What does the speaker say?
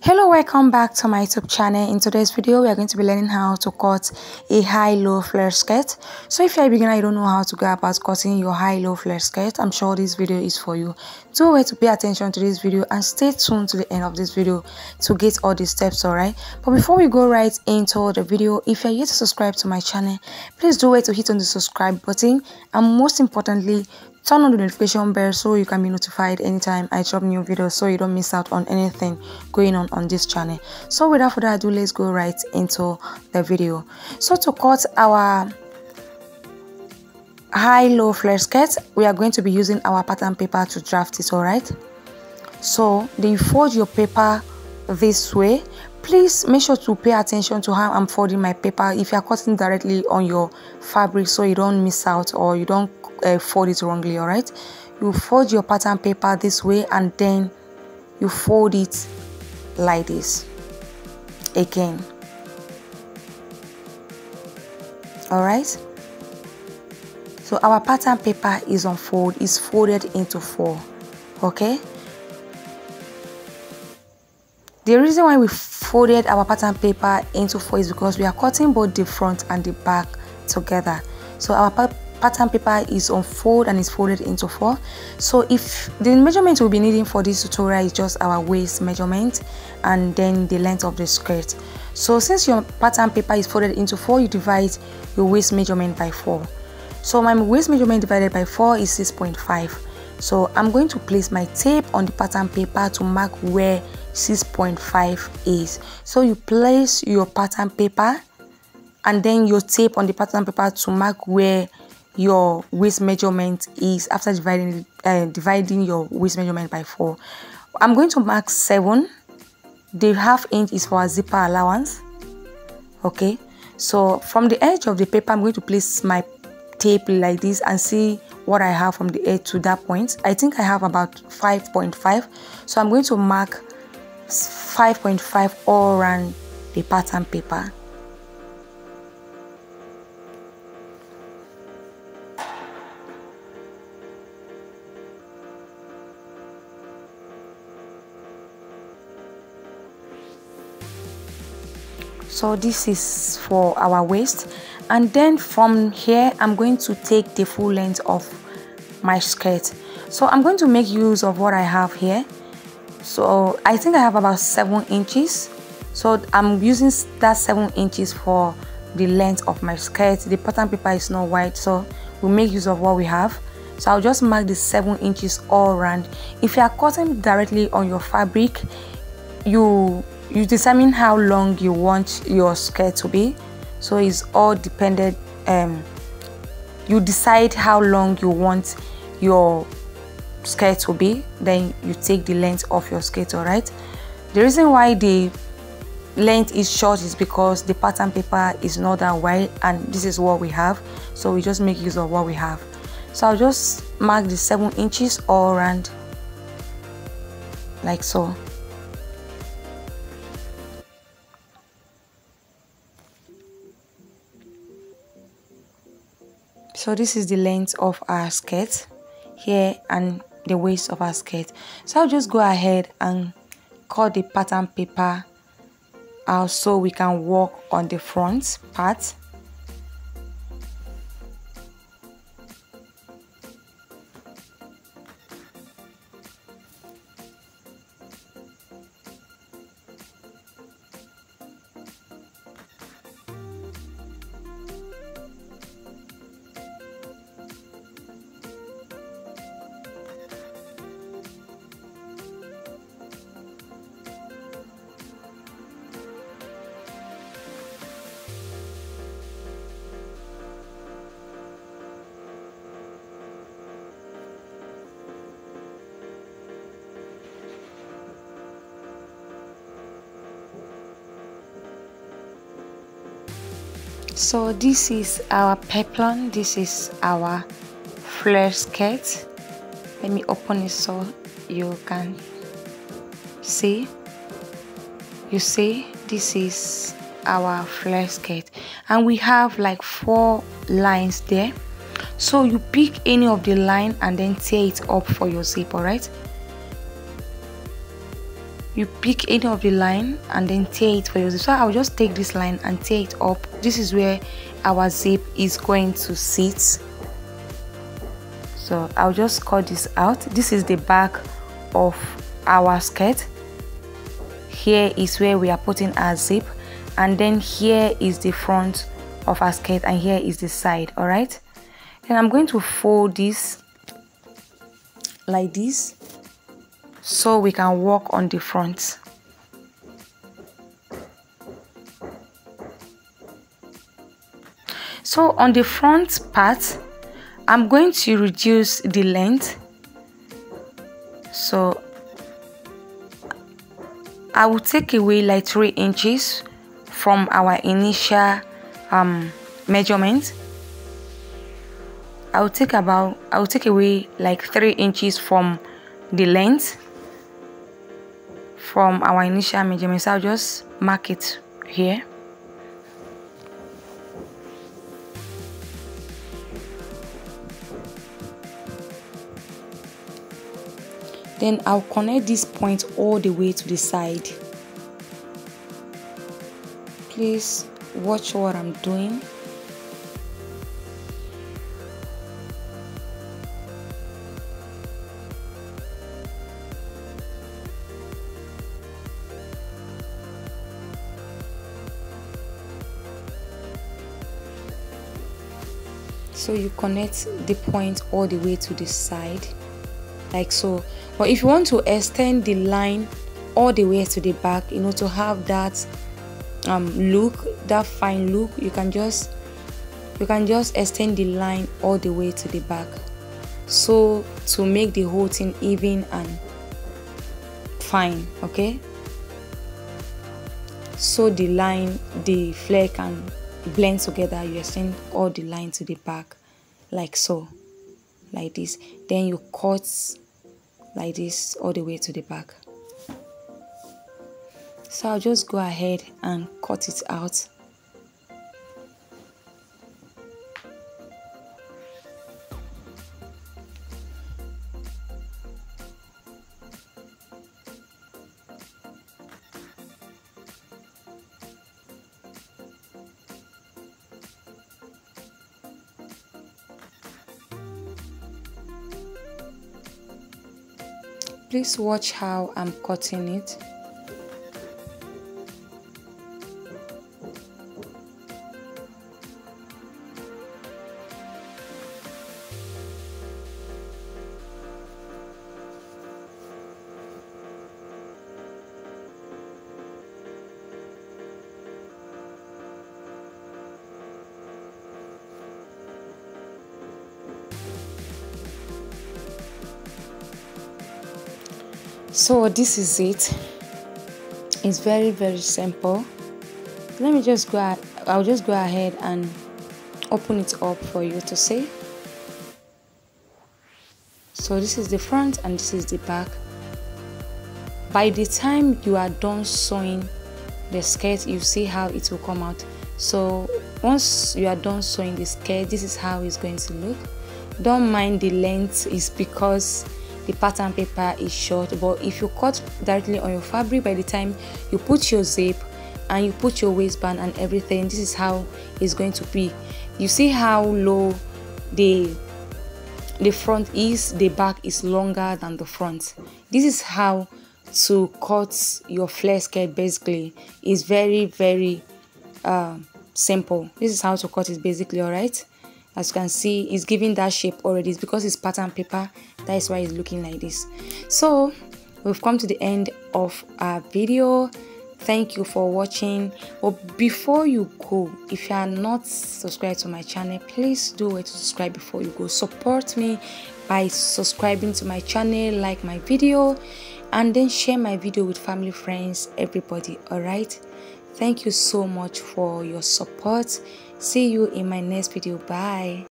Hello, welcome back to my YouTube channel. In today's video, we are going to be learning how to cut a high-low flare skirt. So if you're a beginner, you don't know how to go about cutting your high-low flare skirt, I'm sure this video is for you. Do wait to pay attention to this video and stay tuned to the end of this video to get all the steps, alright? But before we go right into the video, if you're yet to subscribe to my channel, please do wait to hit on the subscribe button, and most importantly, turn on the notification bell so you can be notified anytime I drop new videos, so you don't miss out on anything going on this channel. So without further ado, let's go right into the video. So to cut our high-low flare skirt, we are going to be using our pattern paper to draft it, alright? So then you fold your paper this way. Please make sure to pay attention to how I'm folding my paper if you are cutting directly on your fabric, so you don't miss out or you don't fold it wrongly. All right, you fold your pattern paper this way and then you fold it like this again. All right, so our pattern paper is folded into 4. Okay, the reason why we folded our pattern paper into 4 is because we are cutting both the front and the back together. So our pattern paper is on fold and is folded into 4. So if the measurement we'll be needing for this tutorial is just our waist measurement and then the length of the skirt. So since your pattern paper is folded into 4, you divide your waist measurement by 4. So my waist measurement divided by 4 is 6.5. So I'm going to place my tape on the pattern paper to mark where 6.5 is. So you place your pattern paper and then your tape on the pattern paper to mark where your waist measurement is after dividing your waist measurement by 4. I'm going to mark 7. The ½ inch is for a zipper allowance. Okay, so from the edge of the paper, I'm going to place my tape like this and see what I have from the edge to that point. I think I have about 5.5, so I'm going to mark 5.5 all around the pattern paper. So this is for our waist, and then from here I'm going to take the full length of my skirt. So I'm going to make use of what I have here. So I think I have about 7 inches, so I'm using that 7 inches for the length of my skirt. The pattern paper is not wide, so we'll make use of what we have. So I'll just mark the 7 inches all around. If you are cutting directly on your fabric, you determine how long you want your skirt to be. So it's all dependent. You decide how long you want your skirt to be, then you take the length of your skirt. All right, the reason why the length is short is because the pattern paper is not that wide and this is what we have, so we just make use of what we have. So I'll just mark the 7 inches all around like so. So this is the length of our skirt here and the waist of our skirt. So I'll just go ahead and cut the pattern paper out so we can work on the front part. So this is our peplum, this is our flare skirt. Let me open it so you can see. You see, this is our flare skirt and we have like 4 lines there. So you pick any of the line and then tear it up for your zip. All right, you pick any of the line and then tear it for yourself. So I'll just take this line and tear it up. This is where our zip is going to sit. So I'll just cut this out. This is the back of our skirt. Here is where we are putting our zip, and then here is the front of our skirt, and here is the side. All right, then I'm going to fold this like this so we can work on the front. So on the front part, I'm going to reduce the length. So I will take away like 3 inches from our initial measurement. I will take away like 3 inches from the length from our initial measurements. I'll just mark it here. Then I'll connect this point all the way to the side. Please watch what I'm doing. So you connect the point all the way to the side, like so. But if you want to extend the line all the way to the back, you know, to have that look, that fine look, you can just extend the line all the way to the back, so to make the whole thing even and fine. Okay, so the line, the flare can blend together. You extend all the line to the back like so, like this. Then you cut like this all the way to the back. So I'll just go ahead and cut it out. Please watch how I'm cutting it. So this is it. It's very simple. Let me just go. I'll just go ahead and open it up for you to see. So this is the front and this is the back. By the time you are done sewing the skirt, you see how it will come out. So once you are done sewing the skirt, this is how it's going to look. Don't mind the length, is because the pattern paper is short. But if you cut directly on your fabric, by the time you put your zip and you put your waistband and everything, this is how it's going to be. You see how low the front is, the back is longer than the front. This is how to cut your flare skirt. Basically, it's very simple. This is how to cut it basically. All right, as you can see, it's giving that shape already. It's because it's pattern paper, that is why it's looking like this. So we've come to the end of our video. Thank you for watching. But before you go, if you are not subscribed to my channel, please do it to subscribe before you go. Support me by subscribing to my channel, like my video, and then share my video with family, friends, everybody. All right, thank you so much for your support. See you in my next video. Bye.